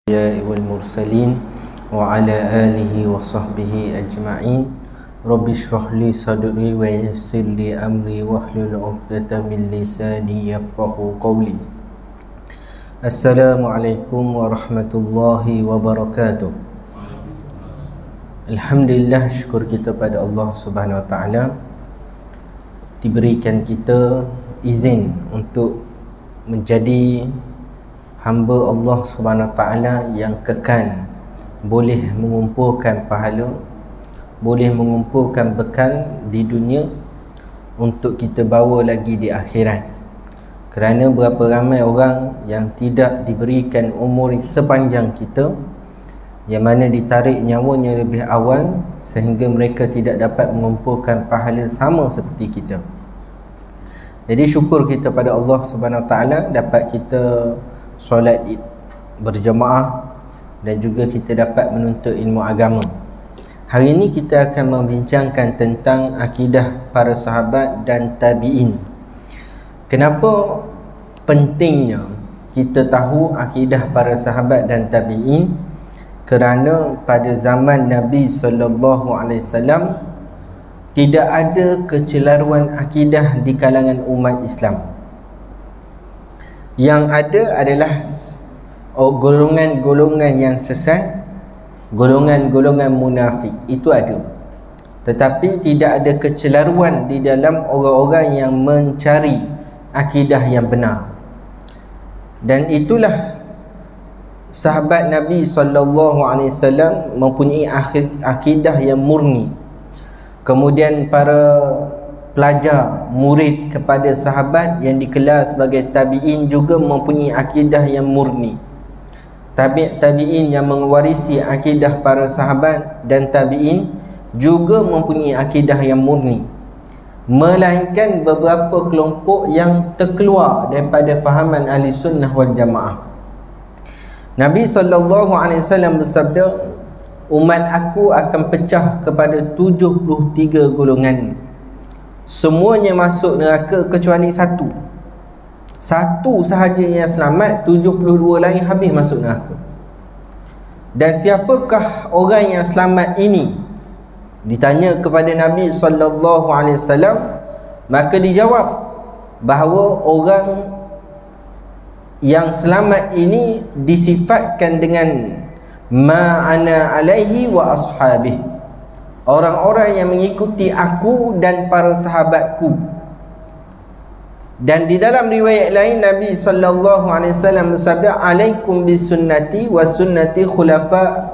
والمرسلين وعلى آله وصحبه أجمعين رب اشرح لي صدري ويسر لي أمري واحلل عقدة من لساني يفقهوا قولي. Assalamualaikum warahmatullahi wabarakatuh. Alhamdulillah, syukur kita pada Allah Subhanahu Wa Taala diberikan kita izin untuk menjadi hamba Allah Subhanahu Wa Taala yang kekal, boleh mengumpulkan pahala, boleh mengumpulkan bekal di dunia untuk kita bawa lagi di akhirat. Kerana berapa ramai orang yang tidak diberikan umur sepanjang kita, yang mana ditarik nyawanya lebih awal, sehingga mereka tidak dapat mengumpulkan pahala sama seperti kita. Jadi syukur kita pada Allah Subhanahu Wa Taala dapat kita solat berjemaah dan juga kita dapat menuntut ilmu agama. Hari ini kita akan membincangkan tentang akidah para sahabat dan tabi'in. Kenapa pentingnya kita tahu akidah para sahabat dan tabi'in? Kerana pada zaman Nabi SAW tidak ada kecelaruan akidah di kalangan umat Islam. Yang ada adalah golongan-golongan yang sesat, golongan-golongan munafik. Itu ada. Tetapi tidak ada kecelaruan di dalam orang-orang yang mencari akidah yang benar. Dan itulah sahabat Nabi SAW mempunyai akidah yang murni. Kemudian para pelajar, murid kepada sahabat yang dikelar sebagai tabi'in juga mempunyai akidah yang murni. Tabi'in yang mewarisi akidah para sahabat dan tabi'in juga mempunyai akidah yang murni, melainkan beberapa kelompok yang terkeluar daripada fahaman ahli sunnah wal jamaah. Nabi SAW bersabda, umat aku akan pecah kepada 73 golongan. Semuanya masuk neraka kecuali satu. Satu sahaja yang selamat, 72 lain habis masuk neraka. Dan siapakah orang yang selamat ini? Ditanya kepada Nabi SAW, maka dijawab bahawa orang yang selamat ini disifatkan dengan ma ana alaihi wa ashabih, orang-orang yang mengikuti aku dan para sahabatku. Dan di dalam riwayat lain Nabi SAW bersabda, alaikum bisunnati wa sunnati khulafa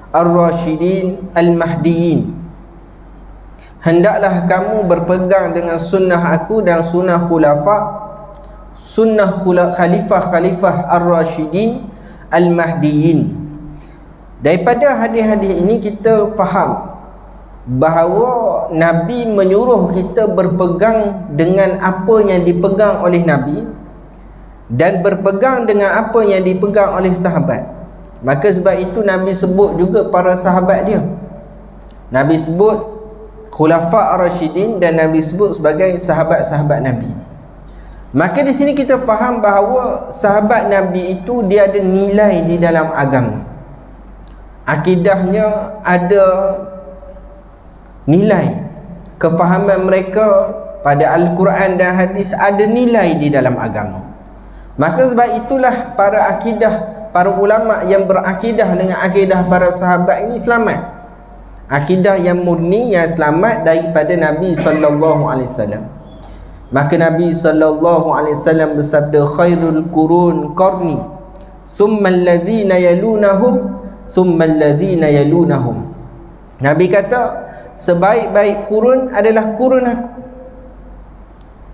ar-rasyidin al-mahdiyin, hendaklah kamu berpegang dengan sunnah aku dan sunnah khalifah ar-rasyidin al-mahdiyin. Daripada hadis-hadis ini kita faham bahawa Nabi menyuruh kita berpegang dengan apa yang dipegang oleh Nabi dan berpegang dengan apa yang dipegang oleh sahabat. Maka sebab itu Nabi sebut juga para sahabat dia. Nabi sebut khulafa ar-rasyidin dan Nabi sebut sebagai sahabat-sahabat Nabi. Maka di sini kita faham bahawa sahabat Nabi itu dia ada nilai di dalam agama. Akidahnya ada nilai, kefahaman mereka pada Al-Quran dan hadis ada nilai di dalam agama. Maka sebab itulah para ulama yang berakidah dengan akidah para sahabat ini selamat. Akidah yang murni, yang selamat daripada Nabi SAW. Maka Nabi SAW bersabda, khairul qurun qarni, thumma allazina yalunahum, thumma allazina yalunahum. Nabi kata, sebaik-baik kurun adalah kurun aku,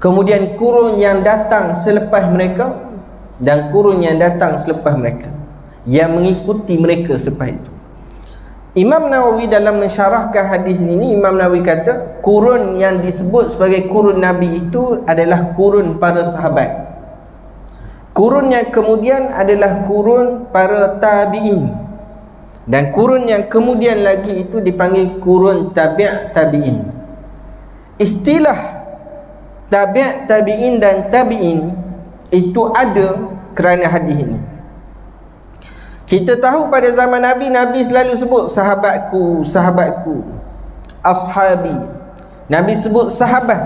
kemudian kurun yang datang selepas mereka, dan kurun yang datang selepas mereka, yang mengikuti mereka selepas itu. Imam Nawawi dalam mensyarahkan hadis ini, Imam Nawawi kata kurun yang disebut sebagai kurun Nabi itu adalah kurun para sahabat. Kurun yang kemudian adalah kurun para tabi'in, dan kurun yang kemudian lagi itu dipanggil kurun tabi'in. Istilah tabi'in dan tabi'in itu ada kerana hadis ini. Kita tahu pada zaman Nabi, Nabi selalu sebut sahabatku, sahabatku, ashabi. Nabi sebut sahabat.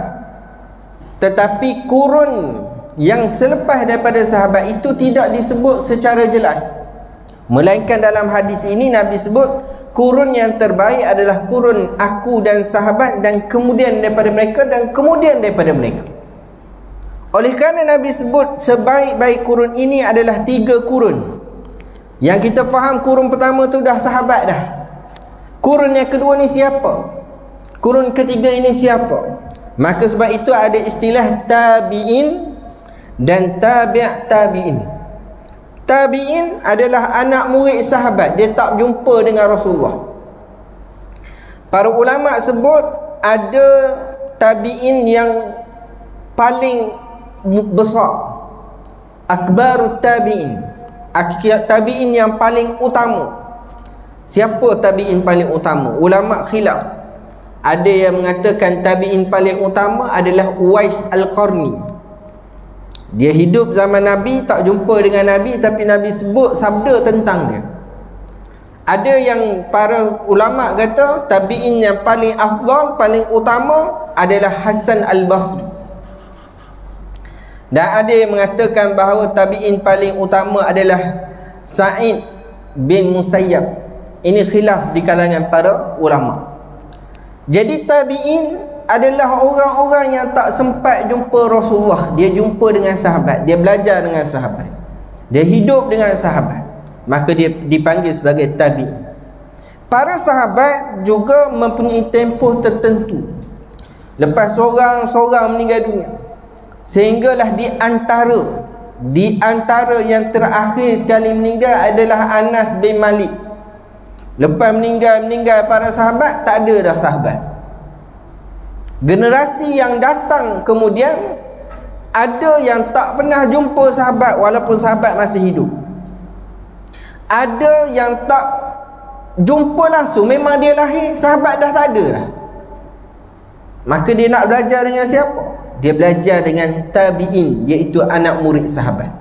Tetapi kurun yang selepas daripada sahabat itu tidak disebut secara jelas. Melainkan dalam hadis ini Nabi sebut kurun yang terbaik adalah kurun aku dan sahabat, dan kemudian daripada mereka, dan kemudian daripada mereka. Oleh kerana Nabi sebut sebaik-baik kurun ini adalah 3 kurun. Yang kita faham kurun pertama tu dah sahabat dah. Kurun yang kedua ni siapa? Kurun ketiga ini siapa? Maka sebab itu ada istilah tabi'in dan tabi' tabi'in. Tabi'in adalah anak murid sahabat, dia tak jumpa dengan Rasulullah. Para ulama sebut ada tabi'in yang paling besar, akbarut tabi'in, tabi'in yang paling utama. Siapa tabi'in paling utama? Ulama khilaf. Ada yang mengatakan tabi'in paling utama adalah Uwais Al-Qarni. Dia hidup zaman Nabi, tak jumpa dengan Nabi, tapi Nabi sebut sabda tentang dia. Ada yang para ulama kata tabi'in yang paling afdal, paling utama adalah Hasan Al-Basri. Dan ada yang mengatakan bahawa tabi'in paling utama adalah Sa'id bin Musayyab. Ini khilaf di kalangan para ulama. Jadi tabi'in adalah orang-orang yang tak sempat jumpa Rasulullah. Dia jumpa dengan sahabat, dia belajar dengan sahabat, dia hidup dengan sahabat, maka dia dipanggil sebagai tabi'in. Para sahabat juga mempunyai tempoh tertentu. Lepas seorang meninggal dunia, sehinggalah di antara yang terakhir sekali meninggal adalah Anas bin Malik. Lepas meninggal para sahabat, tak ada dah sahabat. Generasi yang datang kemudian, ada yang tak pernah jumpa sahabat walaupun sahabat masih hidup. Ada yang tak jumpa langsung, memang dia lahir sahabat dah tak ada dah. Maka dia nak belajar dengan siapa? Dia belajar dengan tabi'in, iaitu anak murid sahabat.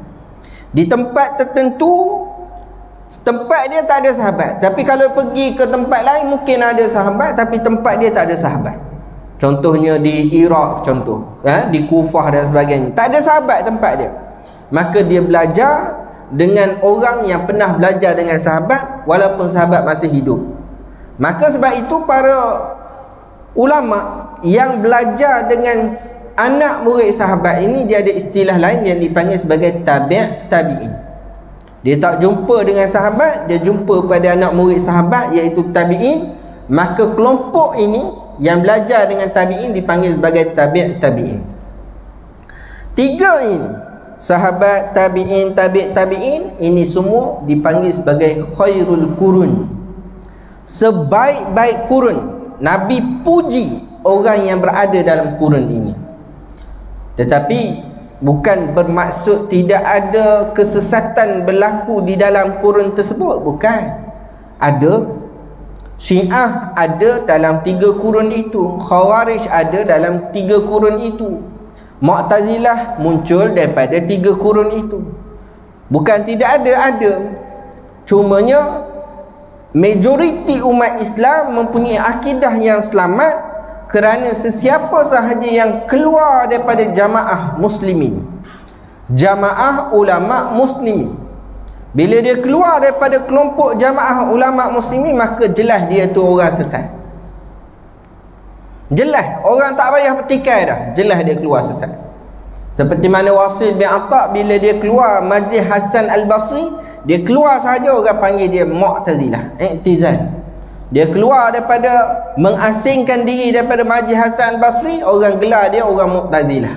Di tempat tertentu, tempat dia tak ada sahabat, tapi kalau pergi ke tempat lain mungkin ada sahabat, tapi tempat dia tak ada sahabat. Contohnya di Iraq, di Kufah dan sebagainya, tak ada sahabat tempat dia. Maka dia belajar dengan orang yang pernah belajar dengan sahabat walaupun sahabat masih hidup. Maka sebab itu para ulama yang belajar dengan anak murid sahabat ini, dia ada istilah lain yang dipanggil sebagai tabi' tabi'in. Dia tak jumpa dengan sahabat, dia jumpa pada anak murid sahabat, iaitu tabi'in. Maka kelompok ini yang belajar dengan tabi'in dipanggil sebagai tabi' tabi'in. 3 ini, sahabat, tabi'in, tabi' tabi'in, ini semua dipanggil sebagai khairul kurun, sebaik-baik kurun. Nabi puji orang yang berada dalam kurun ini. Tetapi bukan bermaksud tidak ada kesesatan berlaku di dalam kurun tersebut. Bukan. Ada. Syiah ada dalam 3 kurun itu. Khawarij ada dalam 3 kurun itu. Mu'tazilah muncul daripada 3 kurun itu. Bukan tidak ada, ada. Cumanya majoriti umat Islam mempunyai akidah yang selamat, kerana sesiapa sahaja yang keluar daripada jamaah muslimin, jamaah ulama muslimin, bila dia keluar daripada kelompok jamaah ulama muslimin, maka jelas dia tu orang sesat. Jelas, orang tak payah petikai dah, jelas dia keluar sesat. Seperti mana Wasil bin Atha, bila dia keluar majlis Hasan Al-Basri, dia keluar sahaja orang panggil dia Mu'tazilah, I'tizal. Dia keluar daripada, mengasingkan diri daripada majlis Hasan Al-Basri, orang gelar dia orang Mu'tazilah.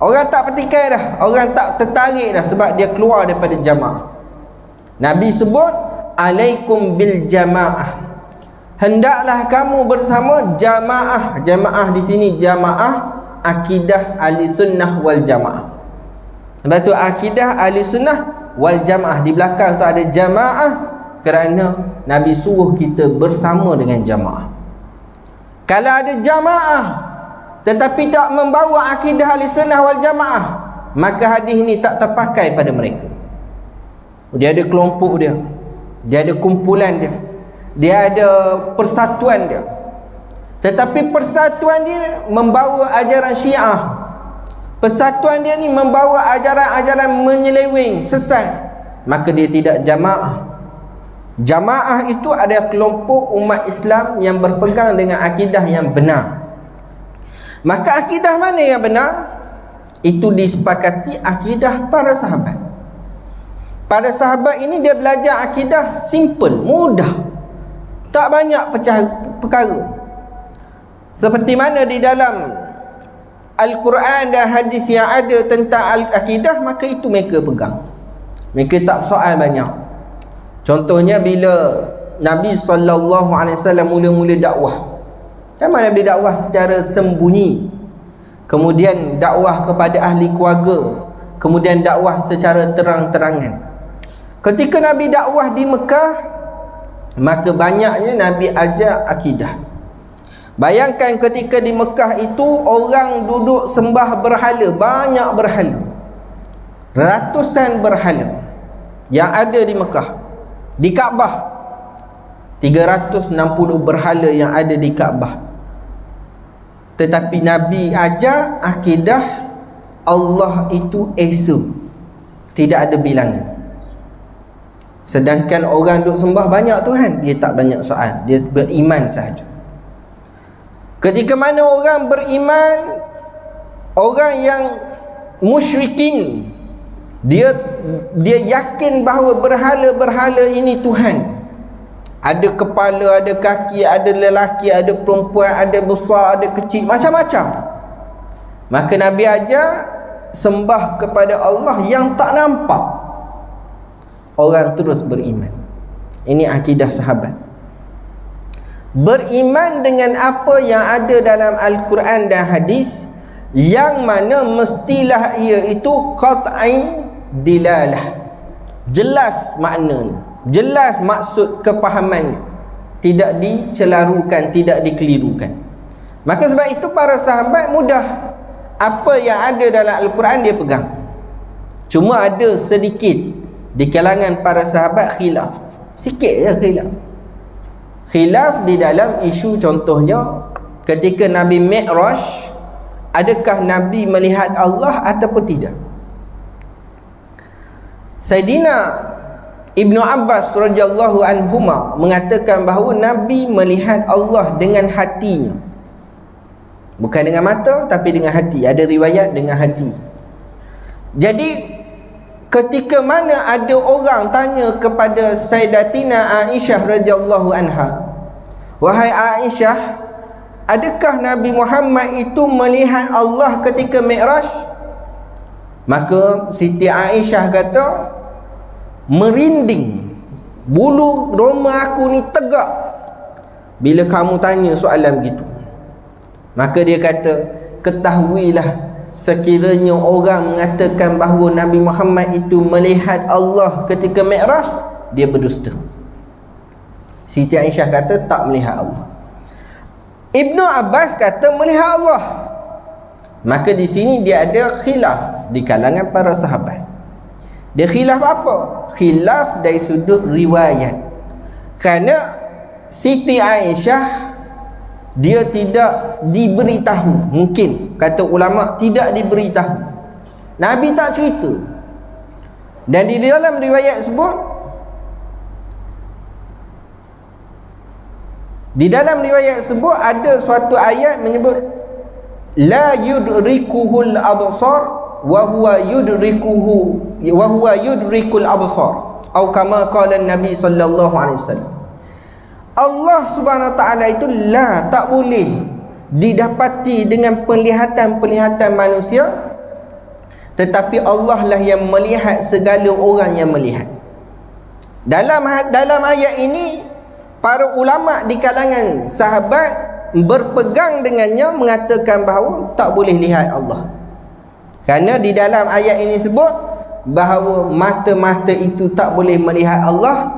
Orang tak petikai dah, orang tak tertarik dah, sebab dia keluar daripada jamaah. Nabi sebut alaikum bil jamaah, hendaklah kamu bersama jamaah. Jamaah di sini jamaah akidah ahli sunnah wal jamaah. Sebab tu akidah ahli sunnah wal jamaah, di belakang tu ada jamaah, kerana Nabi suruh kita bersama dengan jamaah. Kalau ada jamaah tetapi tak membawa akidah ahli sunnah wal jamaah, maka hadis ini tak terpakai pada mereka. Dia ada kelompok dia. Dia ada kumpulan dia. Dia ada persatuan dia. Tetapi persatuan dia membawa ajaran Syiah. Persatuan dia ni membawa ajaran-ajaran menyeleweng, sesat. Maka dia tidak jamaah. Jamaah itu adalah kelompok umat Islam yang berpegang dengan akidah yang benar. Maka akidah mana yang benar? Itu disepakati akidah para sahabat. Para sahabat ini dia belajar akidah simple, mudah. Tak banyak perkara. Seperti mana di dalam Al-Quran dan hadis yang ada tentang akidah, maka itu mereka pegang. Mereka tak soal banyak. Contohnya bila Nabi SAW mula-mula dakwah. Sama Nabi dakwah secara sembunyi. Kemudian dakwah kepada ahli keluarga. Kemudian dakwah secara terang-terangan. Ketika Nabi dakwah di Mekah, maka banyaknya Nabi ajar akidah. Bayangkan ketika di Mekah itu orang duduk sembah berhala, banyak berhala. Ratusan berhala yang ada di Mekah. Di Kaabah 360 berhala yang ada di Kaabah. Tetapi Nabi ajar akidah Allah itu esa, tidak ada bilangan. Sedangkan orang duk sembah banyak Tuhan, dia tak banyak soal, dia beriman sahaja. Ketika mana orang beriman, orang yang musyrikin, dia yakin bahawa berhala-berhala ini Tuhan. Ada kepala, ada kaki, ada lelaki, ada perempuan, ada besar, ada kecil, macam-macam. Maka Nabi ajar sembah kepada Allah yang tak nampak. Orang terus beriman. Ini akidah sahabat. Beriman dengan apa yang ada dalam Al-Quran dan hadis, yang mana mestilah ia itu qat'i dilalah, jelas maknanya, jelas maksud kefahamannya, tidak dicelarukan, tidak dikelirukan. Maka sebab itu para sahabat mudah, apa yang ada dalam Al-Quran dia pegang. Cuma ada sedikit di kalangan para sahabat khilaf, sikit je khilaf. Khilaf di dalam isu, contohnya ketika Nabi Mi'raj, adakah Nabi melihat Allah ataupun tidak? Sayyidina Ibnu Abbas radhiyallahu anhuma mengatakan bahawa Nabi melihat Allah dengan hatinya. Bukan dengan mata, tapi dengan hati. Ada riwayat dengan hati. Jadi ketika mana ada orang tanya kepada Sayyidatina Aisyah radhiyallahu anha, "Wahai Aisyah, adakah Nabi Muhammad itu melihat Allah ketika Mi'raj?" Maka Siti Aisyah kata, merinding, bulu roma aku ni tegak bila kamu tanya soalan begitu. Maka dia kata, ketahuilah, sekiranya orang mengatakan bahawa Nabi Muhammad itu melihat Allah ketika Mi'raj, dia berdusta. Siti Aisyah kata tak melihat Allah. Ibnu Abbas kata melihat Allah. Maka di sini dia ada khilaf di kalangan para sahabat. Dia khilaf apa? Khilaf dari sudut riwayat. Kerana Siti Aisyah dia tidak diberitahu, mungkin kata ulama tidak diberitahu, Nabi tak cerita. Dan di dalam riwayat sebut, ada suatu ayat menyebut la yudrikuhul absar wa huwa yudrikul absar, atau kama qala Nabi sallallahu alaihi wasallam. Allah Subhanahu wa taala itu tak boleh didapati dengan penglihatan manusia, tetapi Allah lah yang melihat segala orang yang melihat. Dalam ayat ini para ulama di kalangan sahabat berpegang dengannya, mengatakan bahawa tak boleh lihat Allah. Kerana di dalam ayat ini sebut bahawa mata-mata itu tak boleh melihat Allah,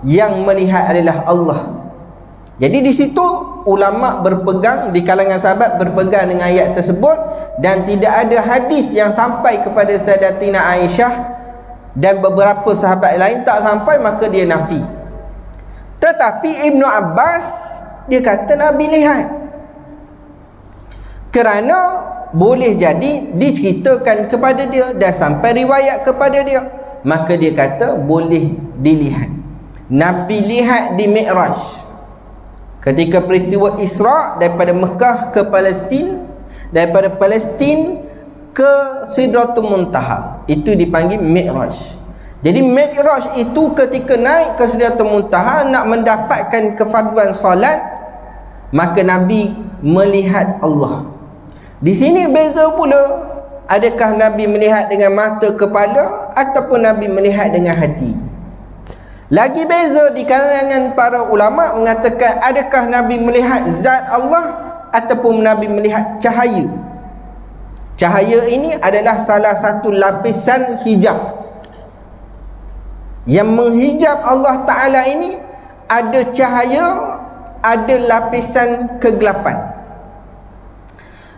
yang melihat adalah Allah. Jadi di situ ulama berpegang, di kalangan sahabat berpegang dengan ayat tersebut, dan tidak ada hadis yang sampai kepada Sayyidatina Aisyah dan beberapa sahabat lain tak sampai, maka dia nafi. Tetapi Ibnu Abbas dia kata Nabi lihat, kerana boleh jadi diceritakan kepada dia dan sampai riwayat kepada dia, maka dia kata boleh dilihat. Nabi lihat di Mi'raj ketika peristiwa Isra daripada Mekah ke Palestin, daripada Palestin ke Sidratul Muntaha, itu dipanggil Mi'raj. Jadi Mi'raj itu ketika naik ke Sidratul Muntaha nak mendapatkan kefarduan solat, maka Nabi melihat Allah. Di sini beza pula, adakah Nabi melihat dengan mata kepala ataupun Nabi melihat dengan hati. Lagi beza di kalangan para ulama mengatakan adakah Nabi melihat zat Allah ataupun Nabi melihat cahaya. Cahaya ini adalah salah satu lapisan hijab yang menghijab Allah Ta'ala ini. Ada cahaya, ada lapisan kegelapan.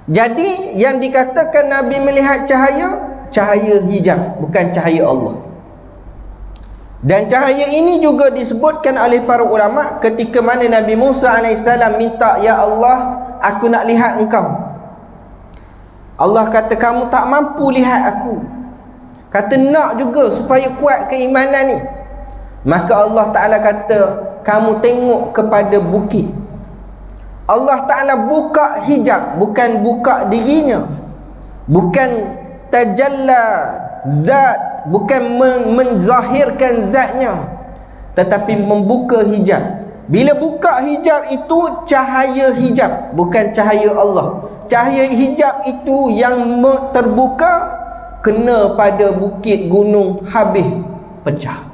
Jadi yang dikatakan Nabi melihat cahaya, cahaya hijab, bukan cahaya Allah. Dan cahaya ini juga disebutkan oleh para ulama ketika mana Nabi Musa AS minta, "Ya Allah, aku nak lihat engkau." Allah kata, "Kamu tak mampu lihat aku." Kata, "Nak juga supaya kuat keimanan ni." Maka Allah Ta'ala kata, "Kamu tengok kepada bukit." Allah Ta'ala buka hijab, bukan buka dirinya, bukan tajalla zat, bukan menzahirkan zatnya, tetapi membuka hijab. Bila buka hijab itu cahaya hijab, bukan cahaya Allah. Cahaya hijab itu yang terbuka kena pada bukit gunung, habis pecah,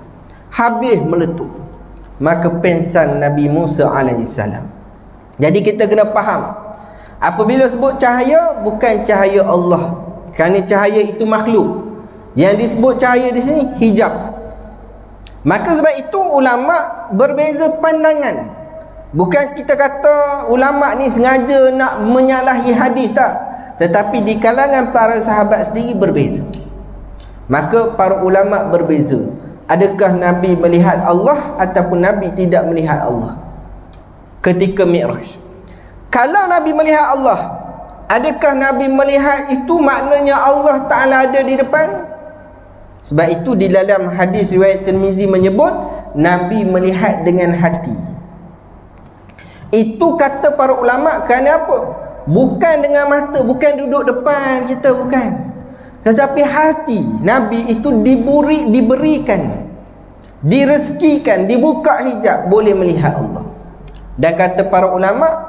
habis meletup. Maka pensan Nabi Musa alaihissalam. Jadi kita kena faham, apabila sebut cahaya, bukan cahaya Allah, kerana cahaya itu makhluk. Yang disebut cahaya di sini hijab. Maka sebab itu ulama berbeza pandangan. Bukan kita kata ulama ni sengaja nak menyalahi hadis, tak. Tetapi di kalangan para sahabat sendiri berbeza. Maka para ulama berbeza. Adakah Nabi melihat Allah ataupun Nabi tidak melihat Allah ketika Mi'raj? Kalau Nabi melihat Allah, adakah Nabi melihat itu maknanya Allah Ta'ala ada di depan? Sebab itu di dalam hadis riwayat Tirmizi menyebut Nabi melihat dengan hati. Itu kata para ulama kerana apa? Bukan dengan mata, bukan duduk depan kita, bukan. Tetapi hati Nabi itu diberikan, direzekikan, dibuka hijab, boleh melihat Allah. Dan kata para ulama,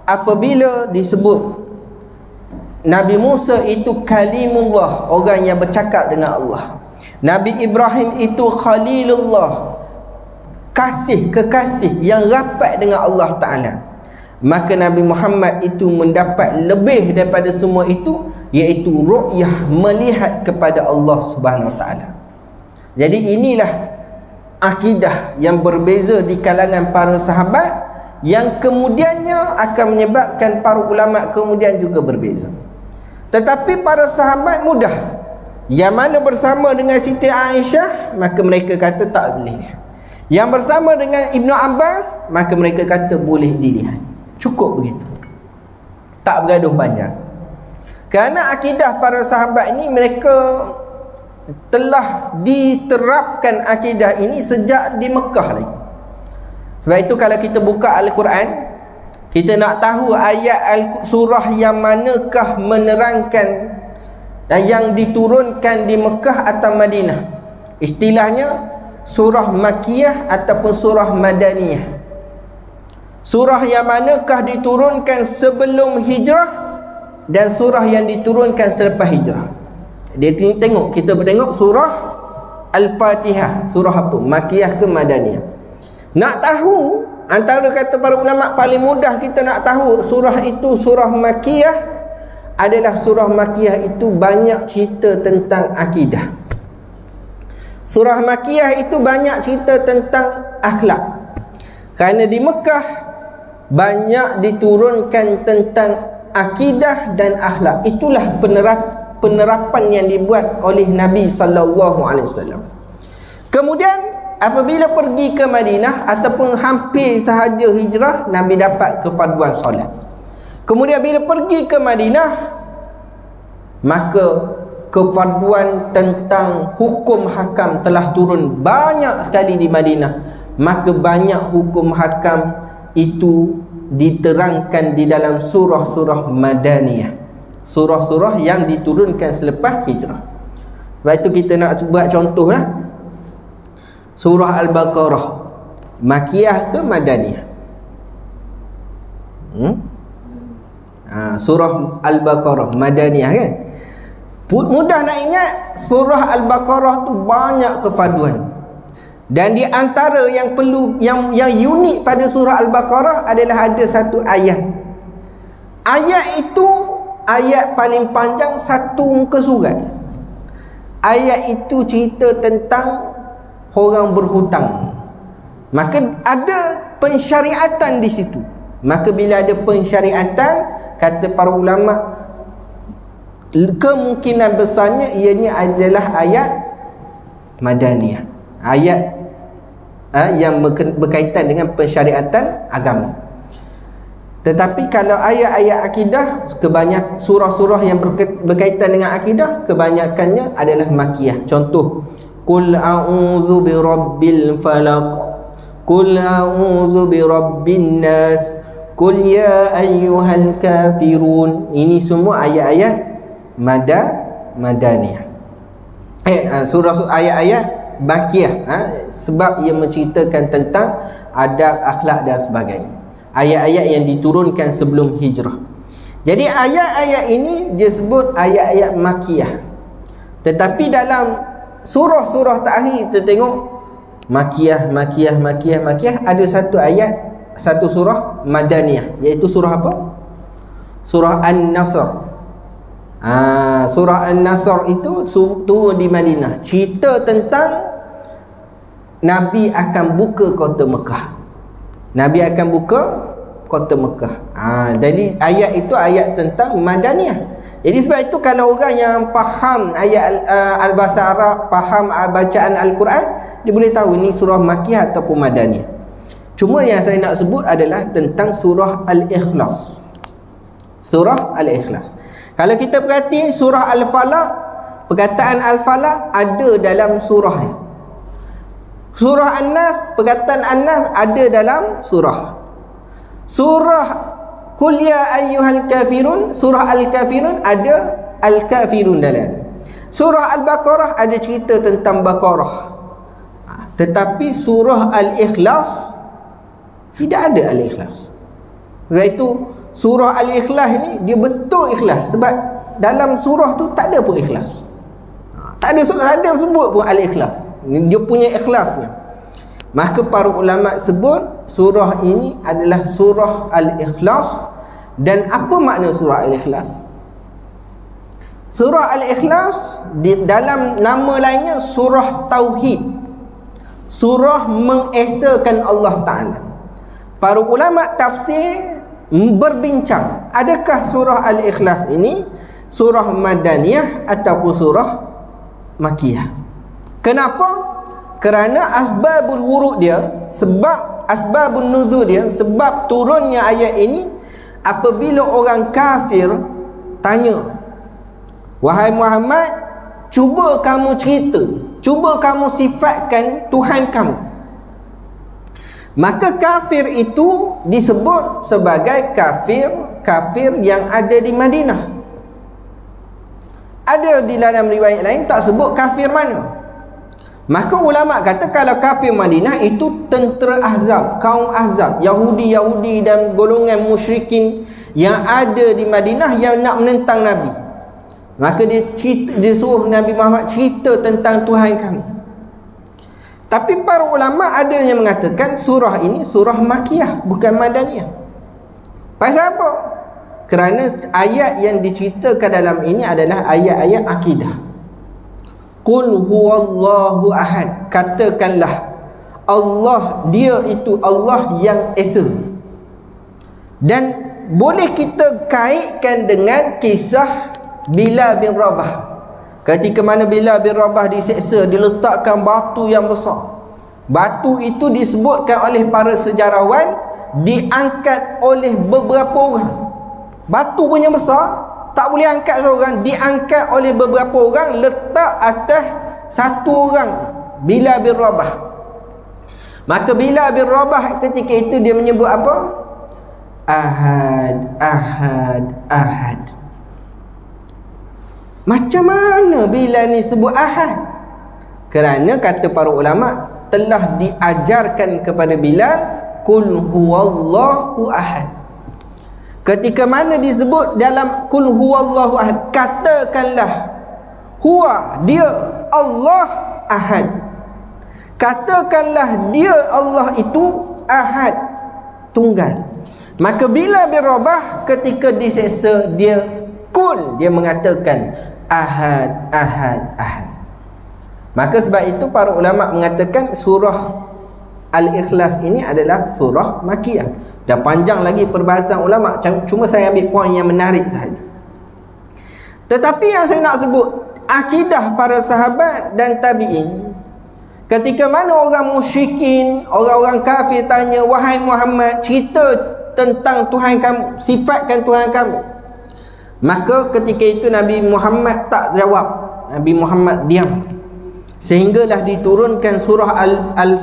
apabila disebut Nabi Musa itu kalimullah, orang yang bercakap dengan Allah. Nabi Ibrahim itu Khalilullah, kekasih yang rapat dengan Allah Ta'ala. Maka Nabi Muhammad itu mendapat lebih daripada semua itu, iaitu ru'yah, melihat kepada Allah Subhanahu Wa Ta'ala. Jadi inilah akidah yang berbeza di kalangan para sahabat, yang kemudiannya akan menyebabkan para ulama kemudian juga berbeza. Tetapi para sahabat mudah. Yang mana bersama dengan Siti Aisyah, maka mereka kata tak boleh. Yang bersama dengan Ibnu Abbas, maka mereka kata boleh dilihat. Cukup begitu, tak bergaduh banyak. Kerana akidah para sahabat ini, mereka telah diterapkan akidah ini sejak di Mekah lagi. Sebab itu kalau kita buka Al-Quran, kita nak tahu ayat surah yang manakah menerangkan dan yang diturunkan di Mekah atau Madinah. Istilahnya surah Makkiyah ataupun surah Madaniyah. Surah yang manakah diturunkan sebelum hijrah dan surah yang diturunkan selepas hijrah. Dia tengok, kita tengok surah Al-Fatihah, surah apa? Makkiyah ke Madaniyah. Nak tahu, antara kata para ulama paling mudah kita nak tahu surah itu surah Makkiyah adalah surah Makkiyah itu banyak cerita tentang akidah. Surah Makkiyah itu banyak cerita tentang akhlak. Kerana di Mekah banyak diturunkan tentang akidah dan akhlak. Itulah penerapan yang dibuat oleh Nabi SAW. Kemudian apabila pergi ke Madinah ataupun hampir sahaja hijrah, Nabi dapat kepaduan solat. Kemudian bila pergi ke Madinah, maka kepaduan tentang hukum hakam telah turun banyak sekali di Madinah. Maka banyak hukum hakam itu diterangkan di dalam surah-surah Madaniyah, surah-surah yang diturunkan selepas hijrah. Sebab itu kita nak buat contoh lah. Surah Al-Baqarah Makiyah ke Madaniyah? Surah Al-Baqarah Madaniyah kan? Mudah nak ingat, surah Al-Baqarah tu banyak kepaduan. Dan di antara yang perlu yang unik pada surah Al-Baqarah adalah ada satu ayat. Ayat itu ayat paling panjang, satu muka surat. Ayat itu cerita tentang orang berhutang. Maka ada pensyariatan di situ. Maka bila ada pensyariatan, kata para ulama, kemungkinan besarnya ianya adalah ayat Madaniyah, ayat yang berkaitan dengan pensyariatan agama. Tetapi kalau ayat-ayat akidah, kebanyak surah-surah yang berkaitan dengan akidah, kebanyakannya adalah makiyah. Contoh, Qul a'udzu birabbil falaq, Qul a'udzu birabbin nas, Qul ya ayyuhal kafirun. Ini semua ayat-ayat Madaniyah. Surah ayat-ayat Makiyah, sebab ia menceritakan tentang adab, akhlak dan sebagainya. Ayat-ayat yang diturunkan sebelum hijrah. Jadi ayat-ayat ini dia sebut ayat-ayat Makiyah. Tetapi dalam surah-surah terakhir kita tengok Makiyah, ada satu ayat, satu surah Madaniyah, iaitu surah apa? Surah An-Nasr. Surah An-Nasr itu turun di Madinah, cerita tentang Nabi akan buka kota Mekah. Nabi akan buka kota Mekah. Jadi ayat itu ayat tentang Madaniyah. Jadi sebab itu kalau orang yang faham ayat al-bahasa Arab, faham bacaan Al-Quran, dia boleh tahu ni surah Makiyah ataupun Madaniyah. Cuma yang saya nak sebut adalah tentang surah Al-Ikhlas. Surah Al-Ikhlas. Kalau kita perhati surah Al-Falaq, perkataan Al-Falaq ada dalam surah ni. Surah An-Nas, perkataan An-Nas ada dalam surah. Surah Qul ya ayyuhal kafirun, surah Al-Kafirun ada Al-Kafirun dalam. Surah Al-Baqarah ada cerita tentang Baqarah. Tetapi surah Al-Ikhlas tidak ada Al-Ikhlas. Sebab itu surah Al-Ikhlas ni dia betul ikhlas, sebab dalam surah tu tak ada pun ikhlas. Tak ada sebut pun Al-Ikhlas. Dia punya ikhlasnya. Maka para ulama sebut surah ini adalah surah Al-Ikhlas. Dan apa makna surah Al-Ikhlas? Surah Al-Ikhlas di dalam nama lainnya surah Tauhid, surah mengesakan Allah Ta'ala. Para ulama tafsir berbincang, adakah surah Al-Ikhlas ini surah Madaniyah ataupun surah Makiyah? Kenapa? Kerana asbabul wurud dia, sebab asbabun nuzul dia, sebab turunnya ayat ini apabila orang kafir tanya, wahai Muhammad, cuba kamu cerita, cuba kamu sifatkan Tuhan kamu. Maka kafir itu disebut sebagai kafir yang ada di Madinah. Ada di dalam riwayat lain tak sebut kafir mana. Maka ulama kata kalau kafir Madinah itu tentera Ahzab, kaum Ahzab, Yahudi dan golongan musyrikin yang ada di Madinah yang nak menentang Nabi. Maka dia suruh Nabi Muhammad cerita tentang Tuhan kami. Tapi para ulama ada yang mengatakan surah ini surah Makiyah, bukan Madaniyah. Pasal apa? Kerana ayat yang diceritakan dalam ini adalah ayat-ayat akidah. Qul huwallahu ahad, katakanlah Allah, dia itu Allah yang esa. Dan boleh kita kaitkan dengan kisah Bilal bin Rabah. Ketika mana Bilal bin Rabah diseksa, diletakkan batu yang besar. Batu itu disebutkan oleh para sejarawan diangkat oleh beberapa orang. Batu punya besar, tak boleh angkat seorang, diangkat oleh beberapa orang, letak atas satu orang, Bilal bin Rabah. Maka Bilal bin Rabah ketika itu dia menyebut apa? Ahad, ahad, ahad. Macam mana Bilal ni sebut ahad? Kerana kata para ulama telah diajarkan kepada Bilal Qul huwallahu ahad. Ketika mana disebut dalam Qul huwallahu ahad, katakanlah huwa, dia, Allah ahad. Katakanlah dia Allah itu ahad, tunggal. Maka Bilal bin Rabah ketika diseksa, dia Qul, dia mengatakan ahad, ahad, ahad. Maka sebab itu para ulama mengatakan surah Al-Ikhlas ini adalah surah Makiyah. Dah panjang lagi perbahasan ulama, cuma saya ambil poin yang menarik sahaja. Tetapi yang saya nak sebut, akidah para sahabat dan tabi'in, ketika mana orang musyrikin, orang-orang kafir tanya, wahai Muhammad, cerita tentang Tuhan kamu, sifatkan Tuhan kamu. Maka ketika itu Nabi Muhammad tak jawab, Nabi Muhammad diam. Sehinggalah diturunkan surah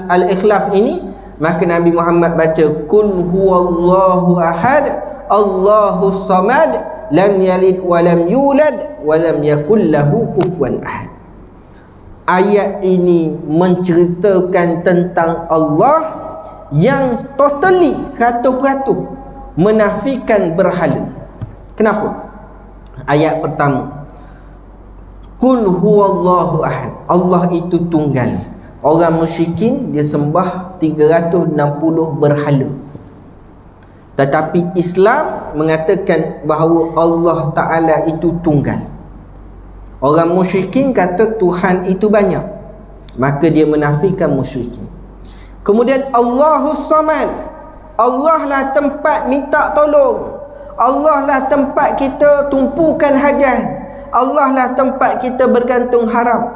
Al-Ikhlas ini. Maka Nabi Muhammad baca Qul huwallahu ahad, Allahus samad, lam yalid wa lam yulad wa lam yakul lahu kufuwan ahad. Ayat ini menceritakan tentang Allah yang totally 100% menafikan berhala. Kenapa? Ayat pertama, Qul huwallahu ahad, Allah itu tunggal. Orang musyrikin dia sembah 360 berhala. Tetapi Islam mengatakan bahawa Allah Ta'ala itu tunggal. Orang musyrikin kata Tuhan itu banyak, maka dia menafikan musyrikin. Kemudian Allahus samad, Allah lah tempat minta tolong, Allah lah tempat kita tumpukan hajat, Allah lah tempat kita bergantung harap.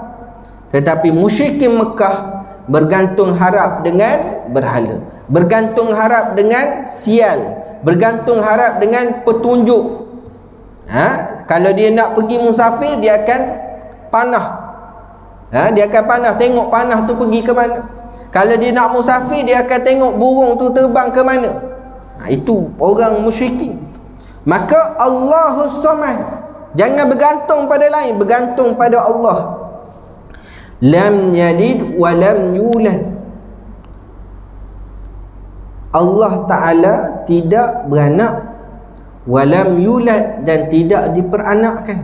Tetapi musyrikin Mekah bergantung harap dengan berhala, bergantung harap dengan sial, bergantung harap dengan petunjuk. Kalau dia nak pergi musafir, dia akan panah. Dia akan panah, tengok panah tu pergi ke mana. Kalau dia nak musafir, dia akan tengok burung tu terbang ke mana. Itu orang musyrikin. Maka Allahus samad, jangan bergantung pada lain, bergantung pada Allah. Lam yalid wa lam yulad, Allah Ta'ala tidak beranak, walam yulad, dan tidak diperanakkan.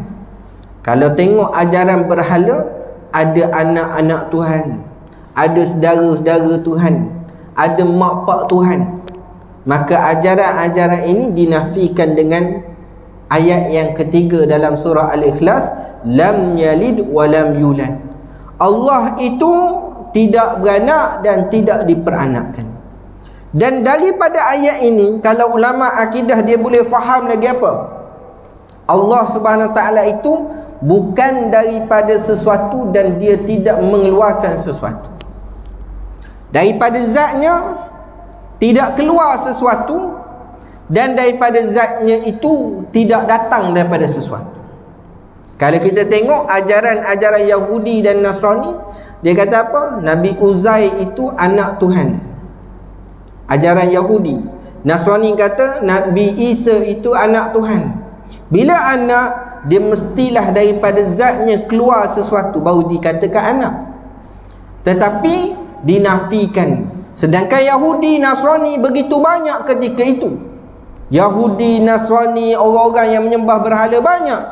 Kalau tengok ajaran berhala, ada anak-anak Tuhan, ada saudara-saudara Tuhan, ada mak pak Tuhan. Maka ajaran-ajaran ini dinafikan dengan ayat yang ketiga dalam surah Al-Ikhlas, lam yalid wa lam yulad. Allah itu tidak beranak dan tidak diperanakkan. Dan daripada ayat ini, kalau ulama akidah dia boleh faham lagi apa? Allah Subhanahu Wa Taala itu bukan daripada sesuatu dan dia tidak mengeluarkan sesuatu. Daripada zatnya tidak keluar sesuatu, dan daripada zatnya itu tidak datang daripada sesuatu. Kalau kita tengok ajaran-ajaran Yahudi dan Nasrani, dia kata apa? Nabi Uzair itu anak Tuhan. Ajaran Yahudi. Nasrani kata Nabi Isa itu anak Tuhan. Bila anak, dia mestilah daripada zatnya keluar sesuatu baru dikatakan anak. Tetapi dinafikan. Sedangkan Yahudi, Nasrani begitu banyak ketika itu. Yahudi, Nasrani, orang-orang yang menyembah berhala banyak.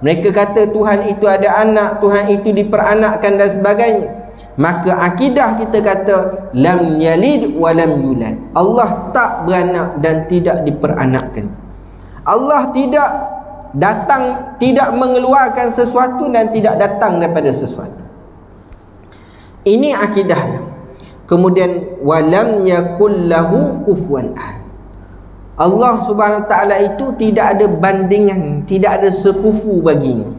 Mereka kata Tuhan itu ada anak, Tuhan itu diperanakkan dan sebagainya. Maka akidah kita kata lam yalid wa lam yulad, Allah tak beranak dan tidak diperanakkan. Allah tidak datang, tidak mengeluarkan sesuatu dan tidak datang daripada sesuatu. Ini akidahnya. Kemudian walam yakul lahu kufuwan ahad, Allah Subhanahu Ta'ala itu tidak ada bandingan, tidak ada sekufu baginya.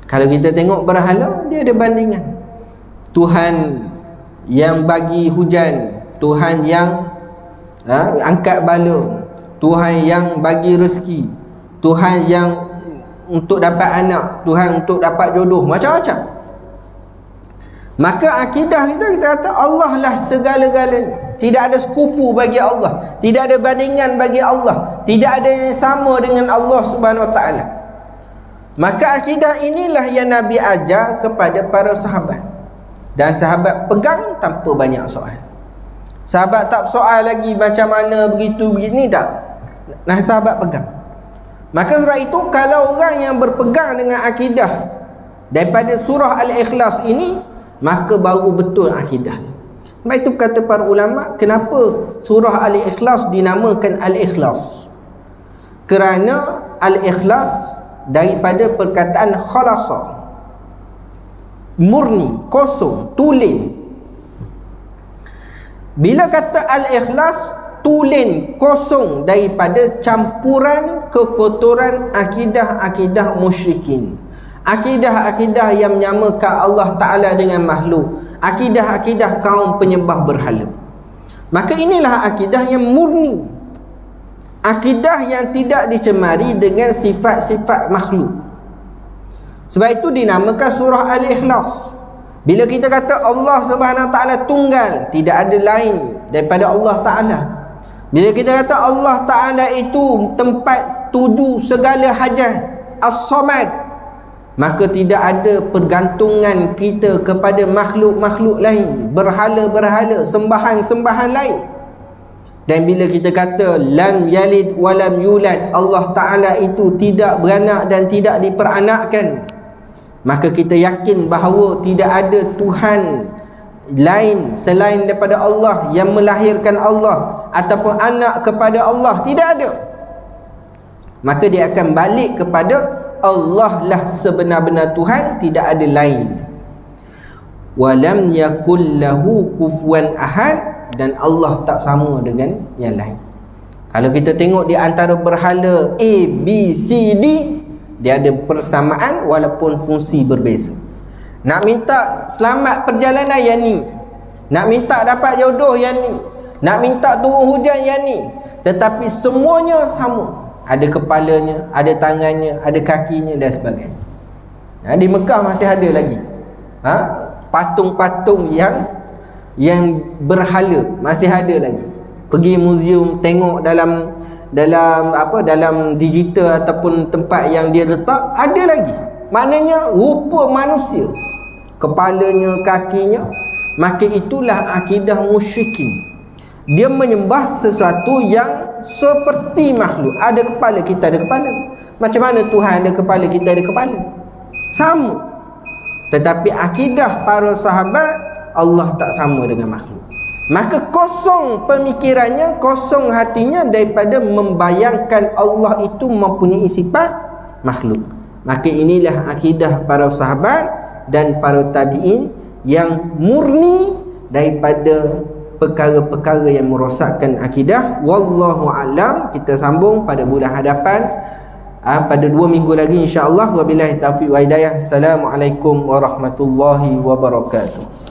Kalau kita tengok berhala, dia ada bandingan. Tuhan yang bagi hujan, Tuhan yang angkat bala, Tuhan yang bagi rezeki, Tuhan yang untuk dapat anak, Tuhan untuk dapat jodoh, macam-macam. Maka akidah kita kata Allah lah segala-galanya. Tidak ada sekufu bagi Allah, tidak ada bandingan bagi Allah, tidak ada yang sama dengan Allah Subhanahu Wa Ta'ala. Maka akidah inilah yang Nabi ajar kepada para sahabat, dan sahabat pegang tanpa banyak soal. Sahabat tak soal lagi macam mana begitu begini, tak. Nah, sahabat pegang. Maka sebab itu kalau orang yang berpegang dengan akidah daripada surah Al-Ikhlas ini, maka baru betul akidah. Sebab itu kata para ulama, kenapa surah Al-Ikhlas dinamakan Al-Ikhlas? Kerana Al-Ikhlas daripada perkataan khalasa, murni, kosong, tulen. Bila kata Al-Ikhlas, tulen, kosong daripada campuran kekotoran akidah-akidah musyrikin, akidah-akidah yang menyamakan Allah Ta'ala dengan makhluk, akidah-akidah kaum penyembah berhala. Maka inilah akidah yang murni, akidah yang tidak dicemari dengan sifat-sifat makhluk. Sebab itu dinamakan surah Al-Ikhlas. Bila kita kata Allah Subhanahu Ta'ala tunggal, tidak ada lain daripada Allah Ta'ala. Bila kita kata Allah Ta'ala itu tempat tuju segala hajat, As-Samad, maka tidak ada pergantungan kita kepada makhluk-makhluk lain, berhala-berhala, sembahan-sembahan lain. Dan bila kita kata lam yalid walam yulad, Allah Ta'ala itu tidak beranak dan tidak diperanakkan, maka kita yakin bahawa tidak ada Tuhan lain selain daripada Allah yang melahirkan Allah ataupun anak kepada Allah. Tidak ada. Maka dia akan balik kepada Allah lah sebenar-benar Tuhan, tidak ada lain. Walam yakul lahu kufuwan ahad, dan Allah tak sama dengan yang lain. Kalau kita tengok di antara berhala A, B, C, D, dia ada persamaan walaupun fungsi berbeza. Nak minta selamat perjalanan yang ni, nak minta dapat jodoh yang ni, nak minta turun hujan yang ni, tetapi semuanya sama. Ada kepalanya, ada tangannya, ada kakinya dan sebagainya. Di Mekah masih ada lagi patung-patung yang berhala, masih ada lagi. Pergi muzium tengok dalam digital ataupun tempat yang dia letak, ada lagi. Maknanya rupa manusia, kepalanya, kakinya. Maka itulah akidah musyrikin. Dia menyembah sesuatu yang seperti makhluk. Ada kepala, kita ada kepala. Macam mana Tuhan ada kepala, kita ada kepala? Sama. Tetapi akidah para sahabat, Allah tak sama dengan makhluk. Maka kosong pemikirannya, kosong hatinya daripada membayangkan Allah itu mempunyai sifat makhluk. Maka inilah akidah para sahabat dan para tabi'in yang murni daripada perkara-perkara yang merosakkan akidah. Wallahu a'lam. Kita sambung pada bulan hadapan, pada 2 minggu lagi insya-Allah. Wabillahi taufiq wa hidayah. Assalamualaikum warahmatullahi wabarakatuh.